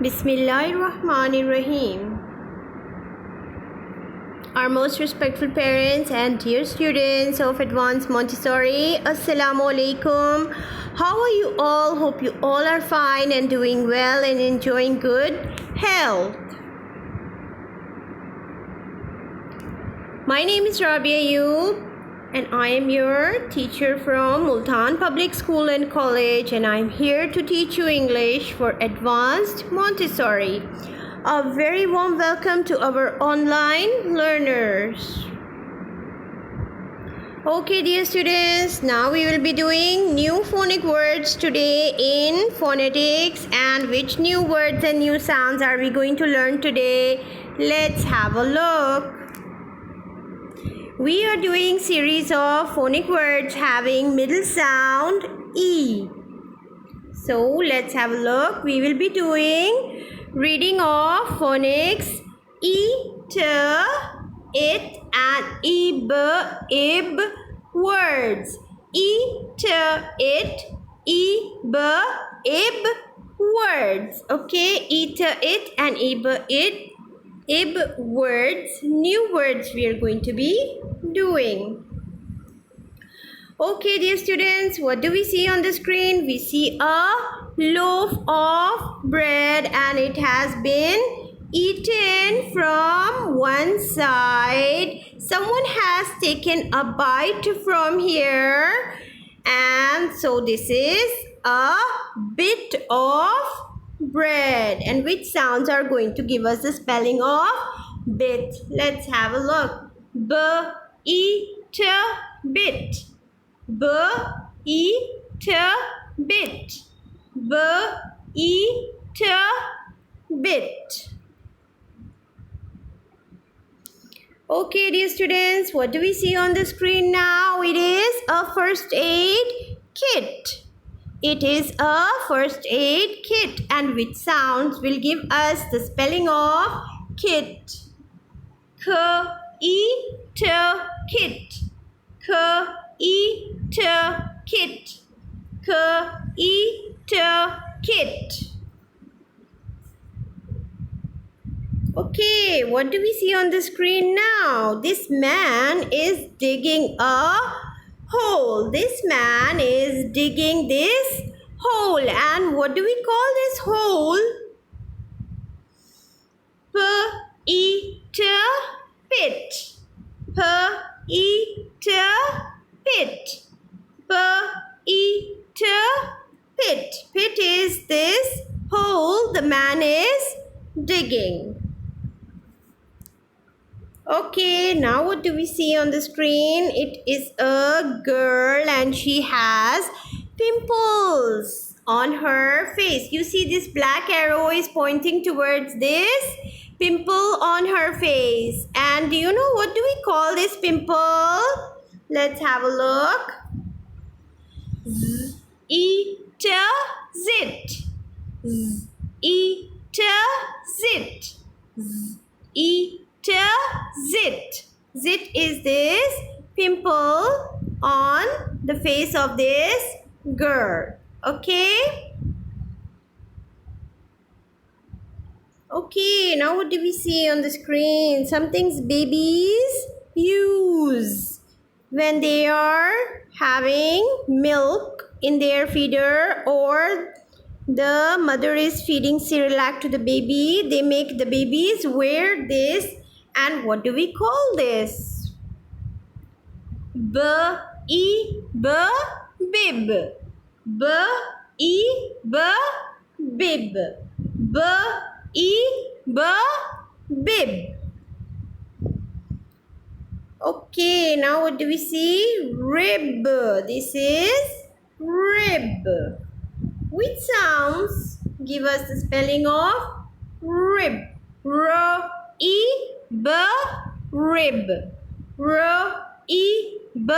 Bismillahirrahmanirrahim. Our most respectful parents and dear students of Advanced Montessori, Assalamu alaikum. How are you all? Hope you all are fine and doing well and enjoying good health. My name is Rabia Ayub and I am your teacher from Multan Public School and College, and I'm here to teach you English for Advanced Montessori. A very warm welcome to our online learners. Okay, dear students, now we will be doing new phonic words today in phonetics. And which new words and new sounds are we going to learn today? Let's have a look. We are doing series of phonic words having middle sound E. So let's have a look. We will be doing reading of phonics E, T, it and ib, ib words. E, T, it, ib, ib words. Okay, E, T, it and ib, it. Ib words, new words we are going to be doing. Okay, dear students, what do we see on the screen? We see a loaf of bread and it has been eaten from one side. Someone has taken a bite from here, and so this is a bit of bread. And which sounds are going to give us the spelling of bit? Let's have a look. B, E, T, bit. B, E, T, bit. B, E, T, bit. Okay, dear students, what do we see on the screen now? It is a first aid kit. It is a first aid kit. And which sounds will give us the spelling of kit? K, E, T, kit. K, E, T, kit. K, E, T, kit. Okay, what do we see on the screen now? This man is digging a hole. This man is digging this hole. And what do we call this hole? P, E, T, pit. P, E, T, pit. P, E, T, pit. Pit is this hole the man is digging. Okay, now what do we see on the screen? It is a girl and she has pimples on her face. You see this black arrow is pointing towards this pimple on her face. And do you know what do we call this pimple? Let's have a look. Z, E, T, zit. Z, E, T, zit. Z, E, T, zit. Zit is this pimple on the face of this girl. Okay? Okay, now what do we see on the screen? Some things babies use when they are having milk in their feeder, or the mother is feeding Cerelac to the baby. They make the babies wear this. And what do we call this? B, E, B, bib. B, E, B, bib. B, E, B, bib. Okay, now what do we see? Rib. This is rib. Which sounds give us the spelling of rib? R, E, B, rib. R, E, B,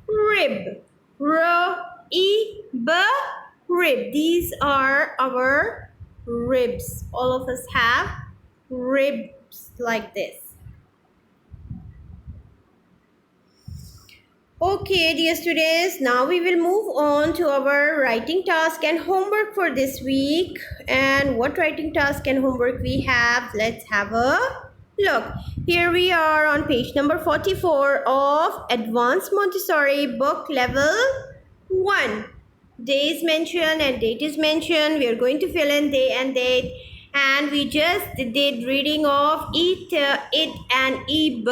rib. R, E, B, rib. These are our ribs. All of us have ribs like this. Okay, dear students, now we will move on to our writing task and homework for this week. And what writing task and homework we have? Let's have a look. Here we are on page number 44 of Advanced Montessori book level 1. Day is mentioned and date is mentioned. We are going to fill in day and date. And we just did reading of it, and ib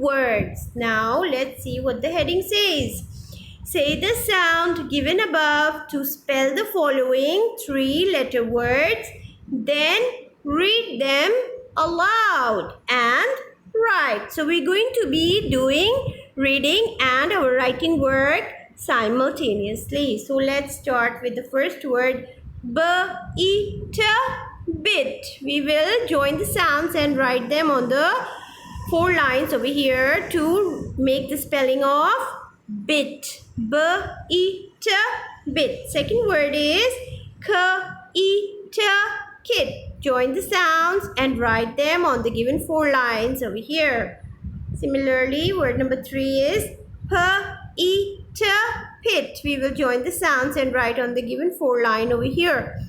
words. Now let's see what the heading says. Say the sound given above to spell the following 3-letter words. Then read them aloud and write. So we're going to be doing reading and our writing work simultaneously. So let's start with the first word, bit. We will join the sounds and write them on the 4 lines over here to make the spelling of bit. Bit. Second word is kit. Join the sounds and write them on the given 4 lines over here. Similarly, word number 3 is pit. We will join the sounds and write on the given 4 line over here.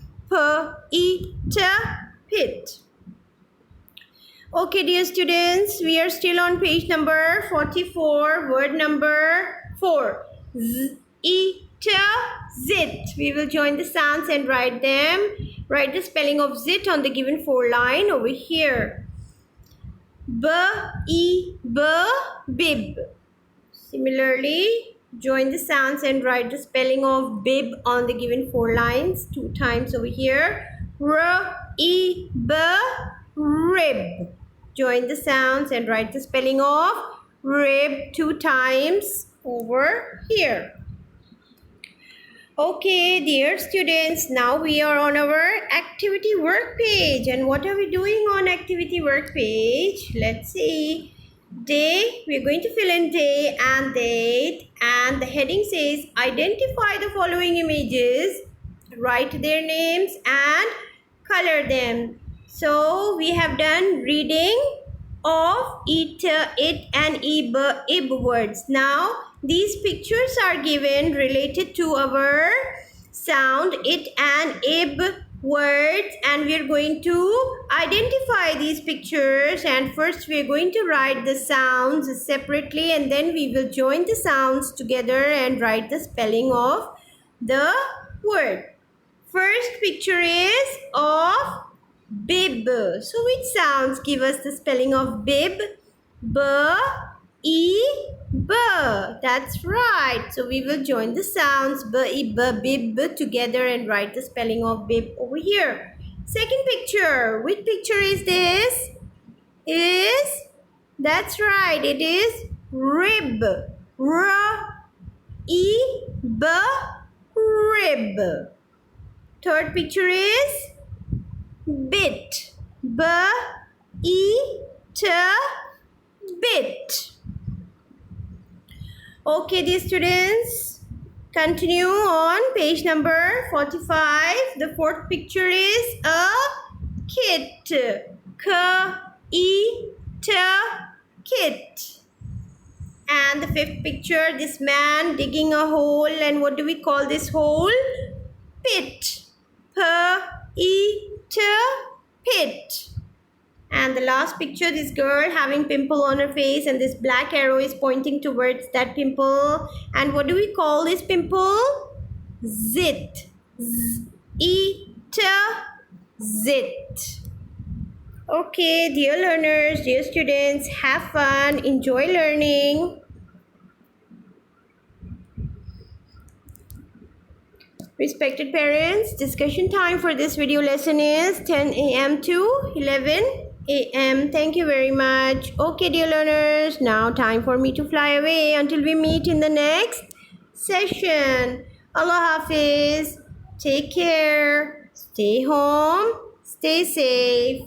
Pit. Okay, dear students, we are still on page number 44, word number 4. Zit. We will join the sounds and write them. Write the spelling of zit on the given 4 line over here. Bib. Similarly, join the sounds and write the spelling of bib on the given 4 lines 2 times over here. Rib. Join the sounds and write the spelling of rib 2 times over here. Okay, dear students, now we are on our activity work page. And what are we doing on activity work page? Let's see. Day, we're going to fill in day and date, and the heading says identify the following images, write their names and color them. So we have done reading of it and ib words. Now these pictures are given related to our sound it and ib words, and we are going to identify these pictures, and first we are going to write the sounds separately and then we will join the sounds together and write the spelling of the word. First picture is of bib. So which sounds give us the spelling of bib? B. That's right. So we will join the sounds bib together and write the spelling of bib over here. Second picture. Which picture is this? That's right. It is rib. Rib. Third picture is bit. Bit. Okay, dear students, continue on page number 45. The fourth picture is a kit. Kit. And the fifth picture, this man digging a hole, and what do we call this hole? Pit. Pit. And the last picture, this girl having pimple on her face, and this black arrow is pointing towards that pimple. And what do we call this pimple? Zit. Zit. Okay, dear learners, dear students, have fun, enjoy learning. Respected parents, discussion time for this video lesson is 10 a.m. to 11 a.m. Thank you very much. Okay, dear learners, now time for me to fly away until we meet in the next session. Allah Hafiz. Take care. Stay home. Stay safe.